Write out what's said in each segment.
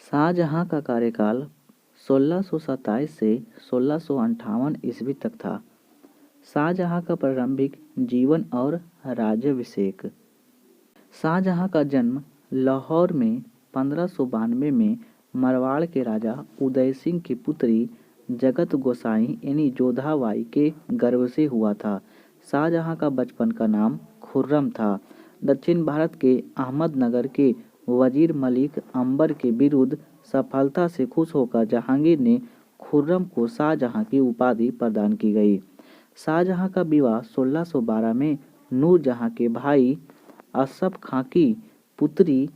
शाहजहाँ का कार्यकाल 1627 से 1658 ईस्वी तक था। शाहजहाँ का प्रारंभिक जीवन और राज्याभिषेक। शाहजहाँ का जन्म लाहौर में 1592 में मारवाड़ के राजा उदय सिंह की पुत्री जगत गोसाई यानी जोधाबाई के गर्भ से हुआ था। शाहजहाँ का बचपन का नाम खुर्रम था। दक्षिण भारत के अहमदनगर के वजीर मलिक अंबर के विरुद्ध सफलता से खुश होकर जहांगीर ने खुर्रम को शाहजहाँ की उपाधि प्रदान की गई। शाहजहाँ का विवाह 1612 में नूरजहाँ के भाई असफ खां की पुत्री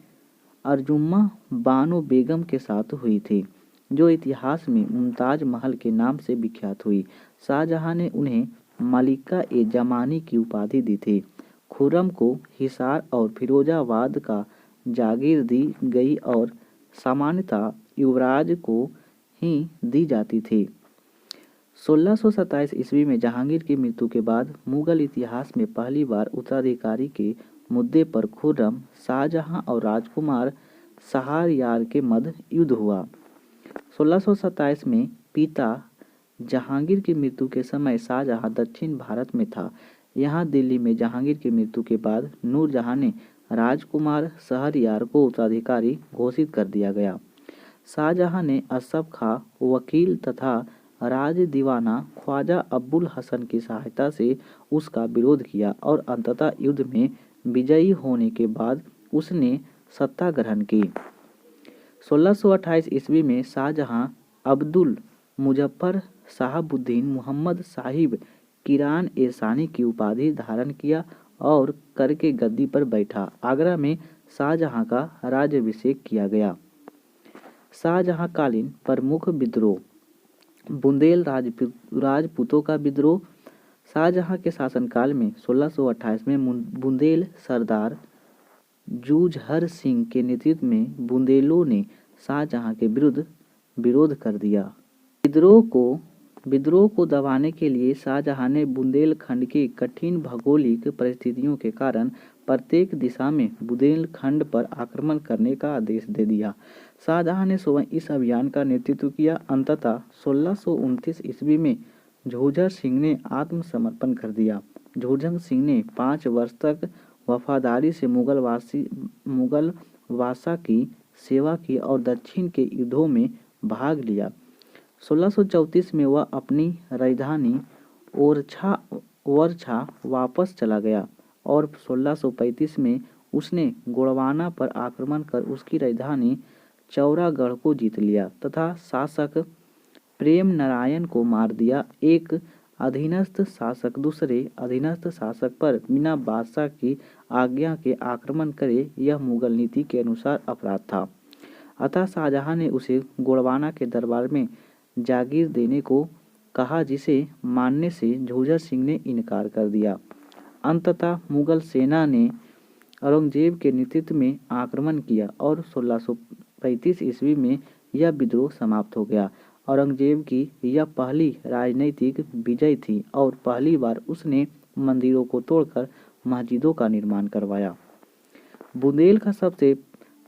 अर्जुम्मा बानो बेगम के साथ हुई थी, जो इतिहास में मुमताज महल के नाम से विख्यात हुई। शाहजहाँ ने उन्हें मलिका ए जमानी की उपाधि दी थी। खुर्रम को हिसार और फिरोजाबाद का जागीर दी गई और सामान्यतः युवराज को ही दी जाती थी। 1627 ईस्वी में जहांगीर की मृत्यु के बाद मुगल इतिहास में पहली बार उत्तराधिकारी के मुद्दे पर खुर्रम, शाहजहाँ और राजकुमार शहरयार के मध्य युद्ध हुआ। 1627 में पिता जहांगीर की मृत्यु के समय शाहजहाँ दक्षिण भारत में था। यहाँ दिल्ली में जहांगीर की मृत्यु के बाद नूरजहाँ ने राजकुमार शहरयार को उत्तराधिकारी घोषित कर दिया गया। शाहजहाँ ने असफ खां वकील तथा राज दीवाना ख्वाजा अब्बुल हसन की सहायता से उसका विरोध किया और अंततः युद्ध में विजयी होने के बाद उसने सत्ता ग्रहण की। 1628 ईस्वी में शाहजहाँ अब्दुल मुजफ्फर शहाबुद्दीन मुहम्मद साहिब किरान ए सानी की उपाधि धारण किया और करके गद्दी पर बैठा। आगरा में शाहजहाँ का राज्याभिषेक किया गया। शाहजहाँ कालीन प्रमुख विद्रोह। बुंदेल राजपूतों का विद्रोह। शाहजहाँ के शासनकाल में 1628 में बुंदेल सरदार जूझर सिंह के नेतृत्व में बुंदेलों ने शाहजहाँ के विरुद्ध विरोध कर दिया। विद्रोह को दबाने के लिए शाहजहाँ ने बुंदेलखंड की कठिन भौगोलिक परिस्थितियों के कारण प्रत्येक दिशा में बुंदेलखंड पर आक्रमण करने का आदेश दे दिया। शाहजहाँ ने स्वयं इस अभियान का नेतृत्व किया। अंततः 1629 ईस्वी में झुझर सिंह ने आत्मसमर्पण कर दिया। झुझर सिंह ने 5 वर्ष तक वफादारी से मुगल बादशाह की सेवा की और दक्षिण के युद्धों में भाग लिया। 1634 में वह अपनी राजधानी ओरछा वापस चला गया और 1635 में उसने गोंडवाना पर आक्रमण कर उसकी राजधानी चौरागढ़ को जीत लिया तथा शासक प्रेम नारायण को मार दिया। एक अधीनस्थ शासक दूसरे अधीनस्थ शासक पर बिना बादशाह की आज्ञा के आक्रमण करे, यह मुगल नीति के अनुसार अपराध था। अतः शाहजहाँ ने उसे गोंडवाना के दरबार में जागीर देने को कहा, जिसे मानने से झुझर सिंह ने इनकार कर दिया। अंततः मुगल सेना ने औरंगजेब के नेतृत्व में आक्रमण किया और 1635 ईस्वी में यह विद्रोह समाप्त हो गया। औरंगजेब की यह पहली राजनीतिक विजय थी और पहली बार उसने मंदिरों को तोड़कर मस्जिदों का निर्माण करवाया। बुंदेल का सबसे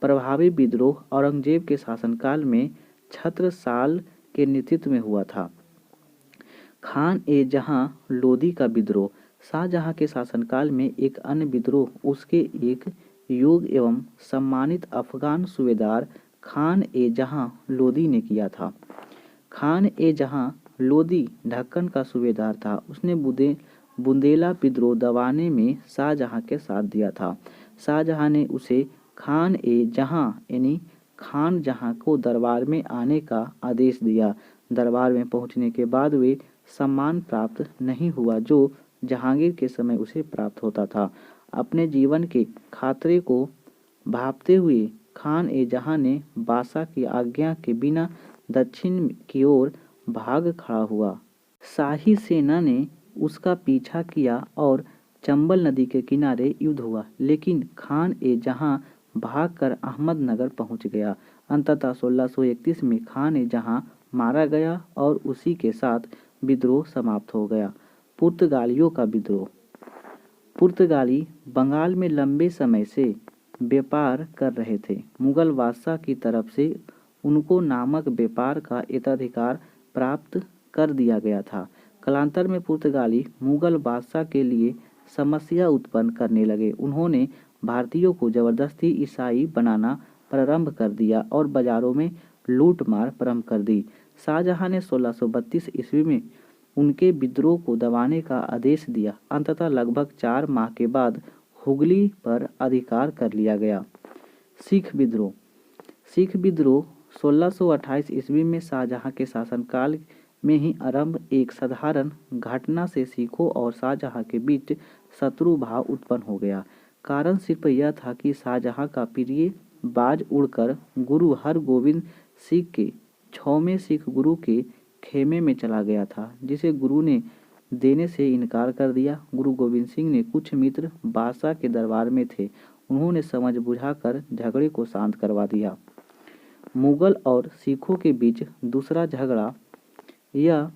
प्रभावी विद्रोह औरंगजेब के शासनकाल में छत्रसाल के नेतृत्व में हुआ था। खान ए जहां लोदी का विद्रोह। शाहजहाँ के शासनकाल में एक अन्य विद्रोह उसके एक योग्य एवं सम्मानित अफगान सूबेदार खान ए जहां लोदी ने किया था। खान ए जहां लोदी ढक्कन का सूबेदार था। उसने बुंदेला विद्रोह दबाने में शाहजहाँ के साथ दिया था। शाहजहाँ ने उसे खान ए जहां यानी खान जहां को दरबार में आने का आदेश दिया। दरबार में पहुंचने के बाद वे सम्मान प्राप्त नहीं हुआ जो जहांगीर के समय उसे प्राप्त होता था। अपने जीवन के खतरे को भांपते हुए खान ए जहां ने बादशाह की आज्ञा के बिना दक्षिण की ओर भाग खड़ा हुआ। शाही सेना ने उसका पीछा किया और चंबल नदी के किनारे युद्ध हुआ, लेकिन खान ए जहां भागकर अहमदनगर पहुंच गया। अंततः 1631 में खान ए जहां मारा गया और उसी के साथ विद्रोह समाप्त हो गया। पुर्तगालियों का विद्रोह। पुर्तगाली बंगाल में लंबे समय से व्यापार कर रहे थे। मुगल बादशाह की तरफ से उनको नामक व्यापार का एकाधिकार प्राप्त कर दिया गया था। कालांतर में पुर्तगाली मुगल बादशाह के लिए समस्या उत्पन्न करने लगे। उन्होंने भारतीयों को जबरदस्ती ईसाई बनाना प्रारंभ कर दिया और बाजारों में लूटमार प्रारंभ कर दी। शाहजहां ने 1632 ईस्वी में उनके विद्रोह को दबाने का आदेश दिया। अंततः लगभग 4 माह के बाद हुगली पर अधिकार कर लिया गया। सिख विद्रोह। सिख विद्रोह 1628 ईस्वी में शाहजहां के शासनकाल में ही आरंभ। एक साधारण घटना से सिखों और शाहजहां के बीच शत्रु भाव उत्पन्न हो गया। कारण सिर्फ यह था कि शाहजहां का प्रिय बाज उड़कर गुरु हरगोविंद सिंह के 6वें सिख गुरु के खेमे में चला गया था, जिसे गुरु ने देने से इनकार कर दिया। गुरु गोविंद सिंह ने कुछ मित्र बादशाह के दरबार में थे, उन्होंने समझ बुझाकर झगड़े को शांत करवा दिया। मुगल और सिखों के बीच दूसरा झगड़ा यह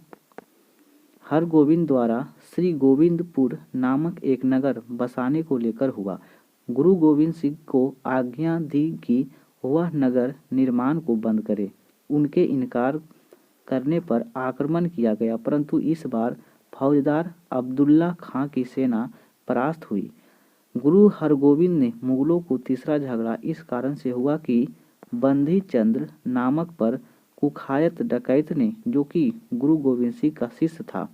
हरगोविंद द्वारा श्री गोविंदपुर नामक एक नगर बसाने को लेकर हुआ। गुरु गोविंद सिंह को आज्ञा दी कि वह नगर निर्माण को बंद करे। उनके इनकार करने पर आक्रमण किया गया, परंतु इस बार फौजदार अब्दुल्ला खां की सेना परास्त हुई। गुरु हरगोविंद ने मुगलों को तीसरा झगड़ा इस कारण से हुआ कि बंदी चंद्र नामक पर कुखायत डकैत ने, जो कि गुरु गोविंद सिंह का शिष्य था,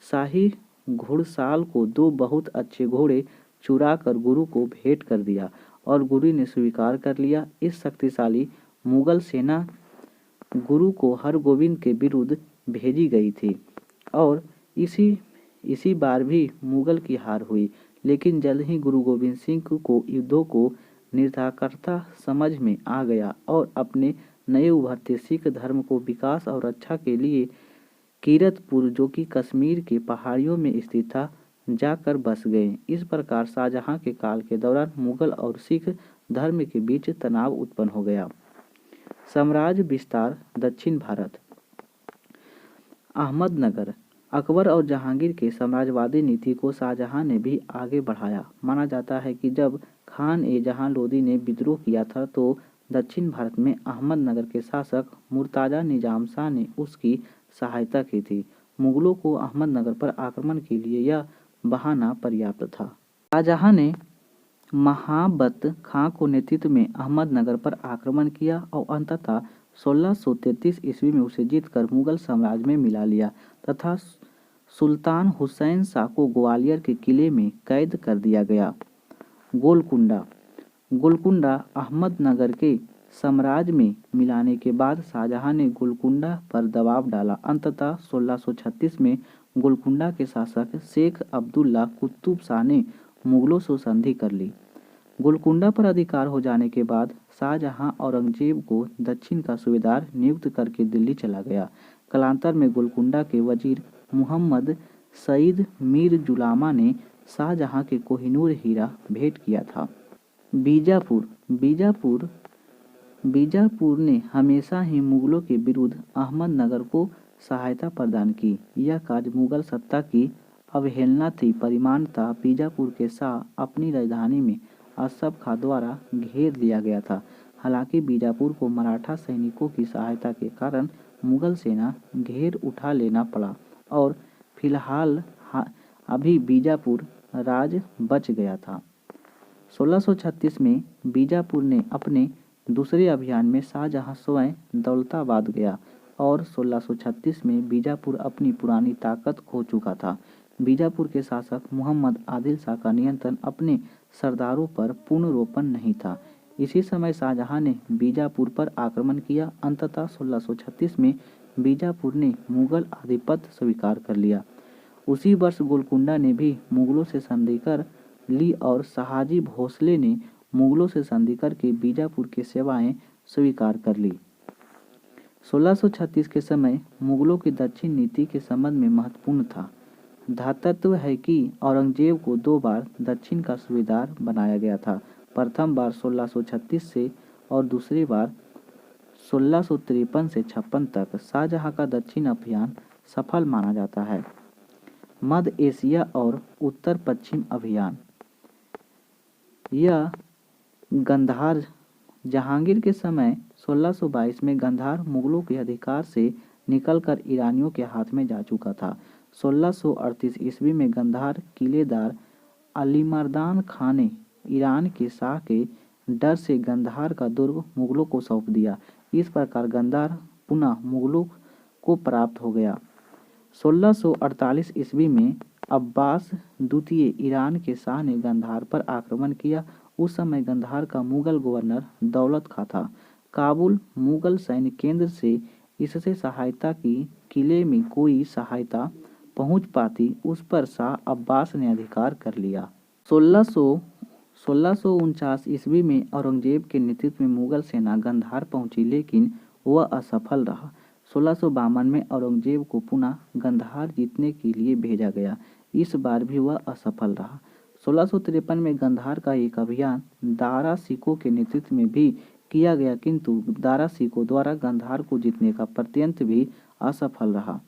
शाही घुड़साल को 2 बहुत अच्छे घोड़े चुरा कर गुरु को भेंट कर दिया और गुरु ने स्वीकार कर लिया। इस शक्तिशाली मुगल सेना गुरु को हरगोविंद के विरुद्ध भेजी गई थी और इसी बार भी मुगल की हार हुई। लेकिन जल्द ही गुरु गोविंद सिंह को युद्धों को निरर्थकता समझ में आ गया और अपने नए उभरते सिख धर्म को विकास और रक्षा के लिए कीरतपुर, जो कि कश्मीर के पहाड़ियों में स्थित था, जाकर बस गए। इस प्रकार शाहजहां के काल के दौरान मुगल और सिख धर्म के बीच तनाव उत्पन्न हो गया। साम्राज्य विस्तार। दक्षिण भारत। अहमदनगर। अकबर और जहांगीर के साम्राज्यवादी नीति को शाहजहां ने भी आगे बढ़ाया। माना जाता है कि जब खान ए जहां लोदी ने विद्रोह किया था तो दक्षिण भारत में अहमदनगर के शासक मुर्ताजा निजाम शाह ने उसकी सहायता की थी। मुगलों को अहमदनगर पर आक्रमण के लिए यह बहाना पर्याप्त था। शाहजहां ने महाबत खां को नेतृत्व में अहमदनगर पर आक्रमण किया और अंततः 1633 ईस्वी में उसे जीतकर मुगल साम्राज्य में मिला लिया तथा सुल्तान हुसैन शाह को ग्वालियर के किले में कैद कर दिया गया। गोलकुंडा। गोलकुंडा अहमदनगर के साम्राज्य में मिलाने के बाद शाहजहां ने गोलकुंडा पर दबाव डाला। अंततः 1636 में गोलकुंडा के शासक शेख अब्दुल्ला कुतुब शाह ने मुगलों से संधि कर ली। गोलकुंडा पर अधिकार हो जाने के बाद शाहजहां औरंगजेब को दक्षिण का सूबेदार नियुक्त करके दिल्ली चला गया। कालांतर में गोलकुंडा के वजीर मुहम्मद सईद मीर जुलामा ने शाहजहां के कोहिनूर हीरा भेंट किया था। बीजापुर। बीजापुर ने हमेशा ही मुगलों के विरुद्ध अहमदनगर को सहायता प्रदान की। यह कार्य मुगल सत्ता की अवहेलना थी। परिणामतः बीजापुर के शाह अपनी राजधानी में असफ खां द्वारा घेर लिया गया था। हालांकि बीजापुर को मराठा सैनिकों की सहायता के कारण मुगल सेना घेर उठा लेना पड़ा और फिलहाल अभी बीजापुर राज बच गया था। 1636 में बीजापुर ने अपने दूसरे अभियान में शाहजहां स्वयं दौलताबाद गया और 1636 में बीजापुर अपनी पुरानी ताकत खो चुका था। बीजापुर के शासक मोहम्मद आदिल शाह का नियंत्रण अपने सरदारों पर पूर्णरूपेण नहीं था। इसी समय शाहजहां ने बीजापुर पर आक्रमण किया। अंततः 1636 में बीजापुर ने मुगल आधिपत्य स्वीकार कर लिया। उसी वर्ष गोलकुंडा ने भी मुगलों से संधि कर ली और शाहजी भोसले ने मुगलों से संधि करके बीजापुर की सेवाएं स्वीकार कर ली। 1636 के समय मुगलों की दक्षिण नीति के संबंध में महत्वपूर्ण था। धातत्व है कि औरंगजेब को 2 बार दक्षिण का सूबेदार बनाया गया था। प्रथम बार 1636 से और दूसरी बार 1653 से 56 तक। शाहजहां का दक्षिण अभियान सफल माना जाता है। मध्य एशिया और उत्तर पश्चिम अभियान। यह गंधार जहांगीर के समय 1622 में गंधार मुगलों के अधिकार से निकलकर ईरानियों के हाथ में जा चुका था। 1638 ईस्वी में गंधार किलेदार अलीमर्दान खां ने ईरान के शाह के डर से गंधार का दुर्ग मुगलों को सौंप दिया। इस प्रकार गंधार पुनः मुगलों को प्राप्त हो गया। 1648 ईस्वी में अब्बास द्वितीय ईरान के शाह ने गंधार पर आक्रमण किया। उस समय गंधार का मुगल गवर्नर दौलत खां था। काबुल मुगल सैन्य केंद्र से इससे सहायता की किले में कोई सहायता पहुंच पाती उस पर शाह अब्बास ने अधिकार कर लिया। 1649 ईस्वी में औरंगजेब के नेतृत्व में मुगल सेना गंधार पहुंची, लेकिन वह असफल रहा। 1652 में औरंगजेब को पुनः गंधार जीतने के लिए भेजा गया। इस बार भी वह असफल रहा। 1653 में गंधार का एक अभियान दारा शिकोह के नेतृत्व में भी किया गया, किंतु दारा शिकोह द्वारा गंधार को जीतने का प्रयत्न भी असफल रहा।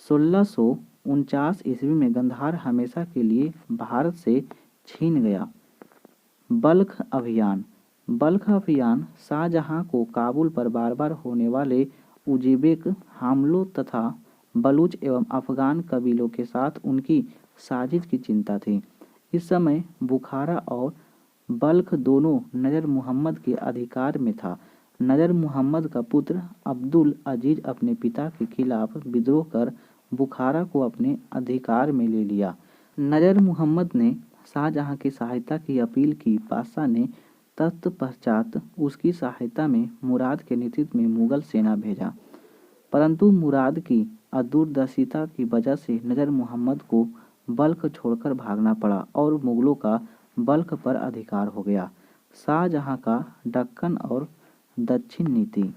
1649 ईस्वी में गंधार हमेशा के लिए भारत से छीन गया। बल्ख अभियान शाहजहां को काबुल पर बार बार होने वाले उज़्बेक हमलों तथा बलूच एवं अफगान कबीलों के साथ उनकी साजिश की चिंता थी। इस समय बुखारा और बल्ख दोनों नजर मुहम्मद के अधिकार में था। नजर मुहम्मद का पुत्र अब्दुल अजीज अपने पिता के खिलाफ विद्रोह कर बुखारा को अपने अधिकार में ले लिया। नजर मुहम्मद ने शाहजहां की सहायता की अपील की। बादशाह ने तत्पश्चात उसकी सहायता में मुराद के नेतृत्व में मुगल सेना भेजा, परंतु मुराद की अदूरदर्शिता की वजह से नजर मुहम्मद को बल्ख छोड़कर भागना पड़ा और मुगलों का बल्ख पर अधिकार हो गया। शाहजहां का दक्कन और दक्षिण नीति।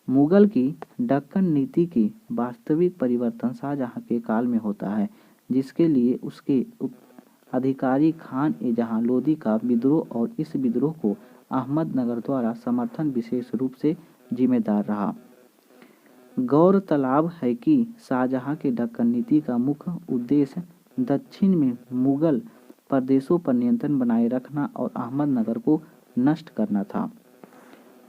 मुगल की दक्कन नीति की वास्तविक परिवर्तन शाहजहां के काल में होता है, जिसके लिए उसके अधिकारी खान ए जहां लोदी का विद्रोह और इस विद्रोह को अहमदनगर द्वारा समर्थन विशेष रूप से जिम्मेदार रहा। गौरतलब है कि शाहजहां के दक्कन नीति का मुख्य उद्देश्य दक्षिण में मुगल प्रदेशों पर नियंत्रण बनाए रखना और अहमदनगर को नष्ट करना था।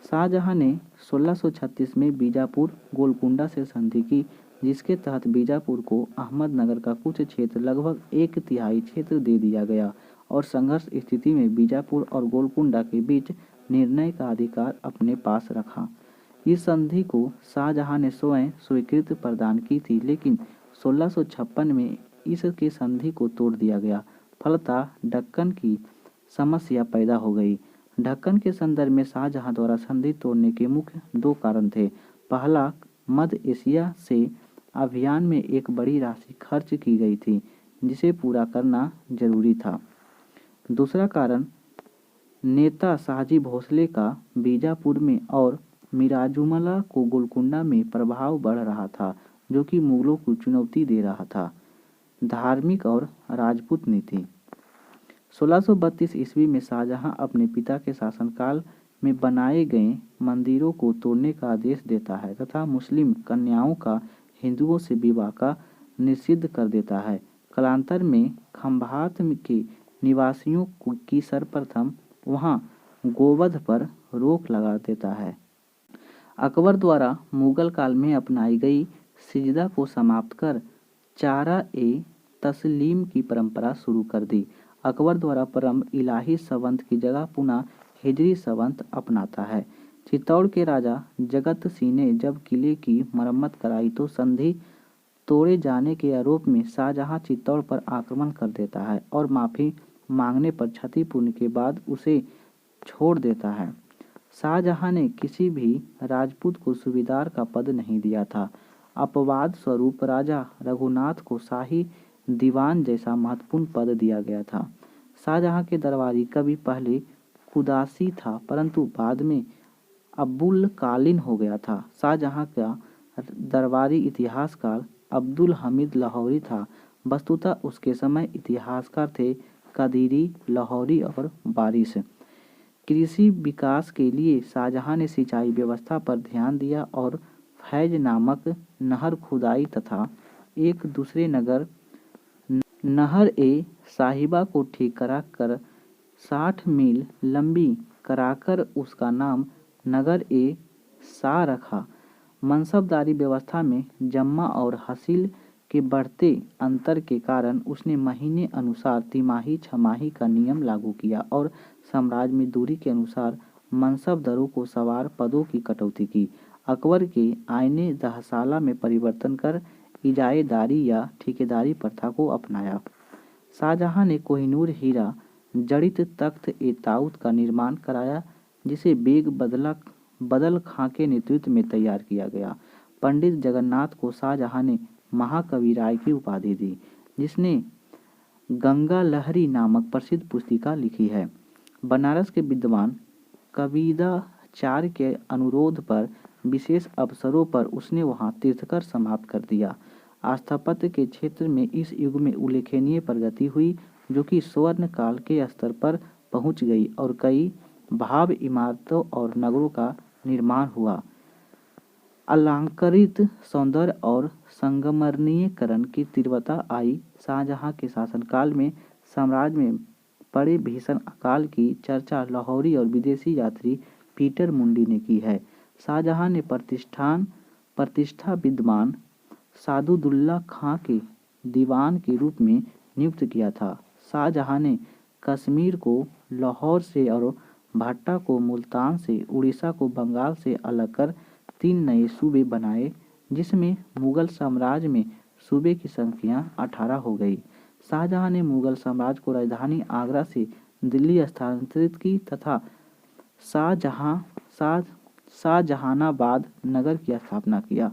शाहजहां ने 1636 में बीजापुर गोलकुंडा से संधि की, जिसके तहत बीजापुर को अहमदनगर का कुछ क्षेत्र लगभग 1/3 क्षेत्र दे दिया गया और संघर्ष स्थिति में बीजापुर और गोलकुंडा के बीच निर्णय का अधिकार अपने पास रखा। इस संधि को शाहजहां ने स्वयं स्वीकृति प्रदान की थी, लेकिन 1656 में इसके संधि को तोड़ दिया गया। फलतः दक्कन की समस्या पैदा हो गई। दक्कन के संदर्भ में शाहजहां द्वारा संधि तोड़ने के मुख्य 2 कारण थे। पहला, मध्य एशिया से अभियान में एक बड़ी राशि खर्च की गई थी, जिसे पूरा करना जरूरी था। दूसरा कारण, नेता शाहजी भोसले का बीजापुर में और मिराजुमला को गोलकुंडा में प्रभाव बढ़ रहा था, जो कि मुगलों को चुनौती दे रहा था। धार्मिक और राजपूत नीति। 1632 ईस्वी में शाहजहां अपने पिता के शासनकाल में बनाए गए मंदिरों को तोड़ने का आदेश देता है तथा मुस्लिम कन्याओं का हिंदुओं से विवाह का निषिद्ध कर देता है। कालांतर में खंभात के निवासियों की सर्वप्रथम वहां गोवध पर रोक लगा देता है। अकबर द्वारा मुगल काल में अपनाई गई सिजदा को समाप्त कर चारा-ए-तस्लीम की परंपरा शुरू कर दी। अकबर द्वारा प्रारंभ इलाही संवत की जगह पुनः हिजरी संवत अपनाता है। चित्तौड़ के राजा जगत सिंह ने जब किले की मरम्मत कराई तो संधि तोड़े जाने के आरोप में शाहजहां चित्तौड़ पर आक्रमण कर देता है और माफी मांगने पर क्षतिपूर्ति के बाद उसे छोड़ देता है। शाहजहां ने किसी भी राजपूत को सूबेदार का पद नहीं दिया था। अपवाद स्वरूप राजा रघुनाथ को शाही दीवान जैसा महत्वपूर्ण पद दिया गया था। शाहजहां के दरबारी कवि पहले कुदासी था, परंतु बाद में अब्दुल कालीन हो गया था। शाहजहां का दरबारी इतिहासकार अब्दुल हमीद लाहौरी था। वस्तुतः उसके समय इतिहासकार थे कदीरी, लाहौरी और बारिश। कृषि विकास के लिए शाहजहां ने सिंचाई व्यवस्था पर ध्यान दिया और फैज नामक नहर खुदाई तथा एक दूसरे नहर ए साहिबा को ठीक करा कर 60 मील लंबी कराकर उसका नाम नगर ए शाह रखा। मनसबदारी व्यवस्था में जम्मा और हसील के बढ़ते अंतर के कारण उसने महीने अनुसार तिमाही छमाही का नियम लागू किया और साम्राज्य में दूरी के अनुसार मनसब दरों को सवार पदों की कटौती की। अकबर के आईने दहसाला में परिवर्तन कर इजाएदारी या ठेकेदारी प्रथा को अपनाया। शाहजहां ने कोहिनूर हीरा जड़ित तख्त ए ताउत का निर्माण कराया, जिसे बेग बदल खां के नेतृत्व में तैयार किया गया। पंडित जगन्नाथ को शाहजहां ने महाकवि राय की उपाधि दी, जिसने गंगा लहरी नामक प्रसिद्ध पुस्तिका लिखी है। बनारस के विद्वान कबीदाचार्य के अनुरोध पर विशेष अवसरों पर उसने वहां तीर्थकर समाप्त कर दिया। स्थापत्य के क्षेत्र में इस युग में उल्लेखनीय प्रगति हुई, जो कि स्वर्ण काल के स्तर पर पहुंच गई और कई भव्य इमारतों और नगरों का निर्माण हुआ। अलंकृत सौंदर्य और संगमरमरीकरण की तीव्रता आई। शाहजहां के शासनकाल में साम्राज्य में पड़े भीषण अकाल की चर्चा लाहौरी और विदेशी यात्री पीटर मुंडी ने की है। शाहजहां ने प्रतिष्ठा विद्वान सादुल्लाह खां के दीवान के रूप में नियुक्त किया था। शाहजहां ने कश्मीर को लाहौर से और भट्टा को मुल्तान से, उड़ीसा को बंगाल से अलग कर 3 नए सूबे बनाए, जिसमें मुगल साम्राज्य में सूबे की संख्या 18 हो गई। शाहजहां ने मुगल साम्राज्य को राजधानी आगरा से दिल्ली स्थानांतरित की तथा शाहजहानाबाद नगर की स्थापना किया।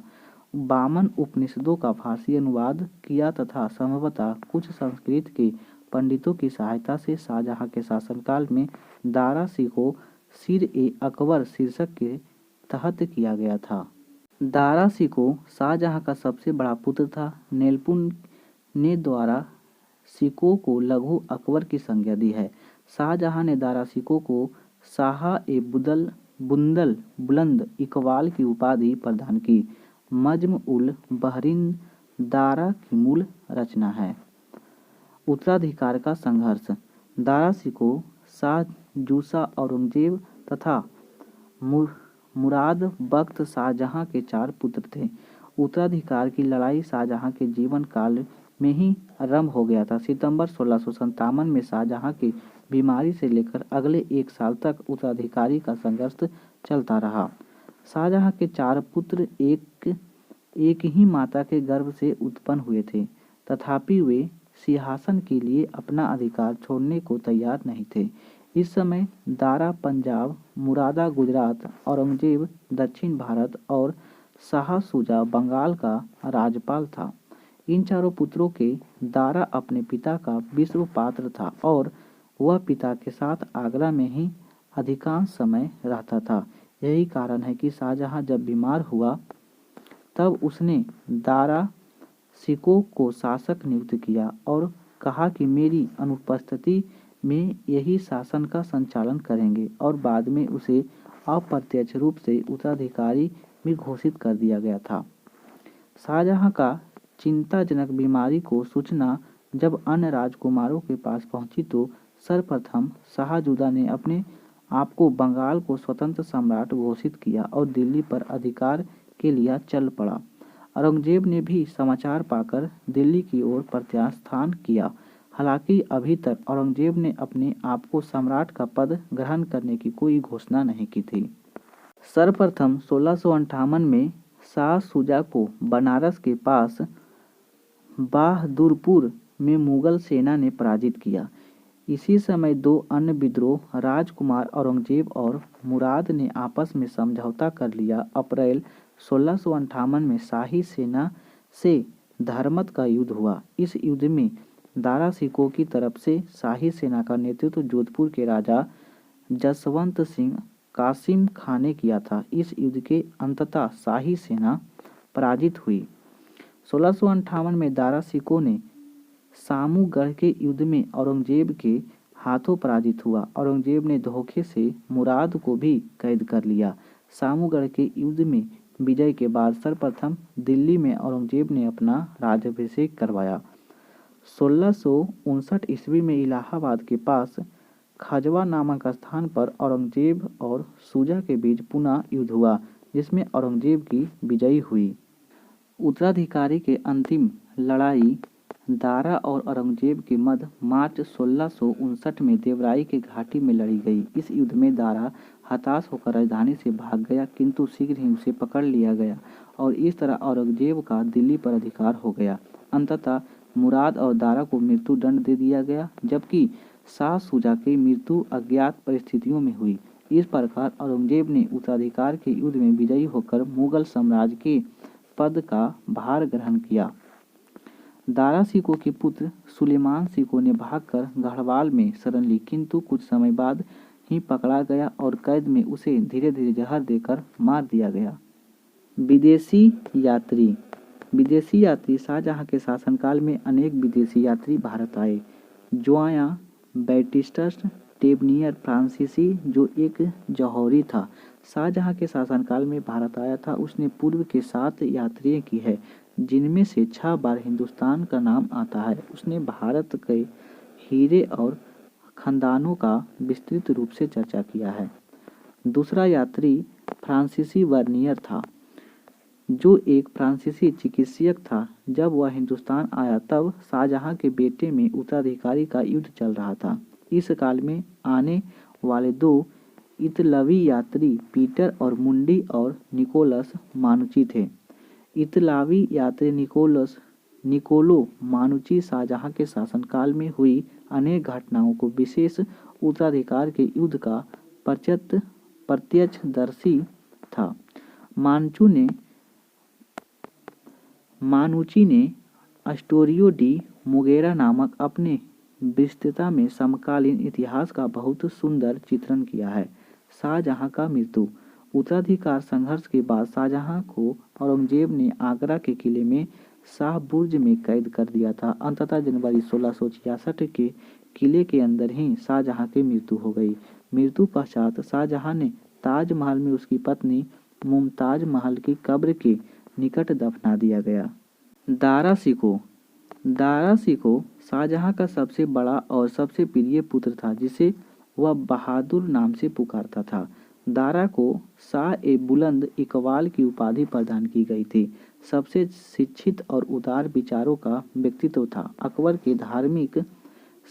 52 उपनिषदों का फारसी अनुवाद किया तथा संभवतः कुछ संस्कृत के पंडितों की सहायता से शाहजहां के शासनकाल में दारा सिकोह सिर-ए-अकबर शीर्षक के तहत किया गया था। दारा सिकोह शाहजहां का सबसे बड़ा पुत्र था। नेल्पुन ने द्वारा सिकोह को लघु अकबर की संज्ञा दी है। शाहजहां ने दारा सिकोह को शाह-ए-बुलंद इकबाल की उपाधि प्रदान की। मज्म-उल-बहरीन दारा की मूल रचना है। उत्तराधिकार का संघर्ष। दारा सिकोह, शाह जूसा, औरंगजेब तथा मुराद बख्त शाहजहां के 4 पुत्र थे। उत्तराधिकार की लड़ाई शाहजहां के जीवन काल में ही आरंभ हो गया था। सितंबर 1657 में शाहजहां की बीमारी से लेकर अगले 1 साल तक उत्तराधिकारी का संघर्ष चलता रहा। शाहजहां के 4 पुत्र एक ही माता के गर्भ से उत्पन्न हुए थे, तथापि वे सिंहासन के लिए अपना अधिकार छोड़ने को तैयार नहीं थे। इस समय दारा पंजाब, मुरादा गुजरात, औरंगजेब दक्षिण भारत और शाह शुजा बंगाल का राज्यपाल था। इन चारों पुत्रों के दारा अपने पिता का विश्व पात्र था और वह पिता के साथ आगरा में ही अधिकांश समय रहता था। यही कारण है कि शाहजहां जब बीमार हुआ तब उसने दारा सिकोह को शासक नियुक्त किया और कहा कि मेरी अनुपस्थिति में यही शासन का संचालन करेंगे, और बाद में उसे अप्रत्यक्ष रूप से उत्तराधिकारी भी घोषित कर दिया गया था। शाहजहां का चिंताजनक बीमारी को सूचना जब अन्य राजकुमारों के पास पहुंची तो सर्वप्रथम शाहजुदा ने अपने आप को बंगाल को स्वतंत्र सम्राट घोषित किया और दिल्ली पर अधिकार के लिए चल पड़ा। औरंगजेब ने भी समाचार पाकर दिल्ली की ओर प्रत्यास्थान किया। हालांकि अभी तक औरंगजेब ने अपने आप को सम्राट का पद ग्रहण करने की कोई घोषणा नहीं की थी। सर्वप्रथम 1658 में शाह शुजा को बनारस के पास बहादुरपुर में मुगल सेना ने पराजित किया। इसी समय 2 अन्य विद्रोह राजकुमार औरंगजेब और मुराद ने आपस में समझौता कर लिया। अप्रैल 1658 में शाही सेना से धर्मत का युद्ध हुआ। इस युद्ध में दारा सिकोह की तरफ से शाही सेना का नेतृत्व जोधपुर के राजा जसवंत सिंह कासिम खां ने किया था। इस युद्ध के अंततः शाही सेना पराजित हुई। 1658 में दारा सिकोह ने सामूगढ़ के युद्ध में औरंगजेब के हाथों पराजित हुआ। औरंगजेब ने धोखे से मुराद को भी कैद कर लिया। सामूगढ़ के युद्ध में विजय के बाद सर्वप्रथम दिल्ली में औरंगजेब ने अपना राज्याभिषेक करवाया। 1659 ईस्वी में इलाहाबाद के पास खजवा नामक स्थान पर औरंगजेब और शुजा के बीच पुनः युद्ध हुआ, जिसमें औरंगजेब की विजयी हुई। उत्तराधिकारी के अंतिम लड़ाई दारा और औरंगजेब के मध्य मार्च 1659 में देवराई के घाटी में लड़ी गई। इस युद्ध में दारा हताश होकर राजधानी से भाग गया, किंतु शीघ्र ही उसे पकड़ लिया गया और इस तरह औरंगजेब का दिल्ली पर अधिकार हो गया। अंततः मुराद और दारा को मृत्यु दंड दे दिया गया, जबकि शाह शुजा की मृत्यु अज्ञात परिस्थितियों में हुई। इस प्रकार औरंगजेब ने उत्तराधिकार के युद्ध में विजयी होकर मुगल साम्राज्य के पद का भार ग्रहण किया। दारा शिकोह के पुत्र सुलेमान शिकोह ने भागकर गढ़वाल में शरण ली, किंतु कुछ समय बाद ही पकड़ा गया और कैद में उसे धीरे धीरे जहर देकर मार दिया गया। विदेशी यात्री शाहजहां के शासनकाल में अनेक विदेशी यात्री भारत आए। जोया बैटिस्टस टेबनियर फ्रांसीसी, जो एक जौहरी था, शाहजहां के शासनकाल में भारत आया था। उसने पूर्व के 7 यात्राएं की है, जिनमें से 6 बार हिंदुस्तान का नाम आता है। उसने भारत के हीरे और खदानों का विस्तृत रूप से चर्चा किया है। दूसरा यात्री फ्रांसीसी वर्नियर था, जो एक फ्रांसीसी चिकित्सक था। जब वह हिंदुस्तान आया तब शाहजहां के बेटे में उत्तराधिकारी का युद्ध चल रहा था। इस काल में आने वाले 2 इतालवी यात्री पीटर और मुंडी और निकोलस मानुची थे। इतालवी यात्री निकोलो मानुची शाहजहां के शासनकाल में हुई अनेक घटनाओं को, विशेष उत्तराधिकार के युद्ध का प्रत्यक्षदर्शी था। मानुची ने एस्टोरियो डी मुगेरा नामक अपने विस्तृता में समकालीन इतिहास का बहुत सुंदर चित्रण किया है। शाहजहां का मृत्यु। उत्तराधिकार संघर्ष के बाद शाहजहां को औरंगजेब ने आगरा के किले में शाह बुर्ज में कैद कर दिया था। अंततः जनवरी 1666 के किले के अंदर ही शाहजहां की मृत्यु हो गई। मृत्यु पश्चात शाहजहां ने ताजमहल में उसकी पत्नी मुमताज महल की कब्र के निकट दफना दिया गया। दारा शिकोह शाहजहां का सबसे बड़ा और सबसे प्रिय पुत्र था, जिसे वह बहादुर नाम से पुकारता था। दारा को शाह-ए-बुलंद इकबाल की उपाधि प्रदान की गई थी। सबसे शिक्षित और उदार विचारों का व्यक्तित्व था। अकबर के धार्मिक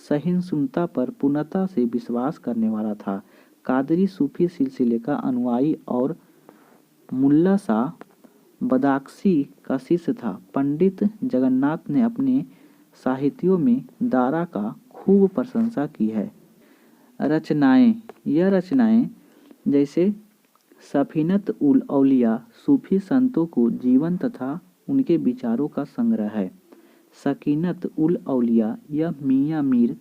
सहिष्णुता पर पूर्णता से विश्वास करने वाला था। कादरी सूफी सिलसिले का अनुयायी और मुल्ला शाह बदाख्शी का शिष्य था। पंडित जगन्नाथ ने अपने साहित्यों में दारा का खूब प्रशंसा की है। यह रचनाएं जैसे सफीनत उल औलिया सूफी संतों को जीवन तथा उनके विचारों का संग्रह है। सकीनत उल औलिया यह मियां मीर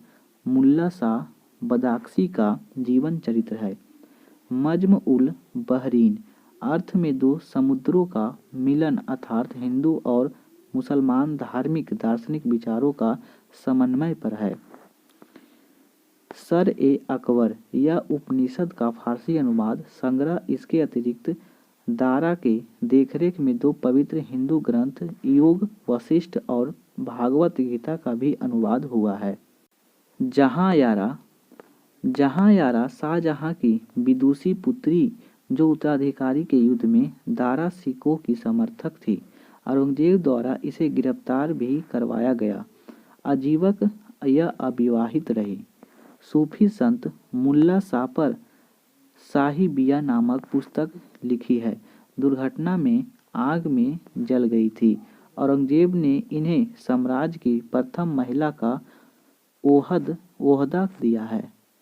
मुल्ला शाह बदाख्शी का जीवन चरित्र है। मज्म उल बहरीन अर्थ में 2 समुद्रों का मिलन अर्थात हिंदू और मुसलमान धार्मिक दार्शनिक विचारों का समन्वय पर है। सर-ए-अकबर यह उपनिषद का फारसी अनुवाद संग्रह। इसके अतिरिक्त दारा के देखरेख में 2 पवित्र हिंदू ग्रंथ योग वशिष्ठ और भागवत गीता का भी अनुवाद हुआ है। जहां यारा शाहजहां की विदुषी पुत्री, जो उत्तराधिकारी के युद्ध में दारा शिकोह की समर्थक थी। औरंगजेब द्वारा इसे गिरफ्तार भी करवाया गया। आजीवन यह अविवाहित रही। सूफी संत मुल्ला शाह पर साहिबिया नामक पुस्तक लिखी है। दुर्घटना में आग में जल गई थी। औरंगजेब ने इन्हें साम्राज्य की प्रथम महिला का ओहदा दिया है।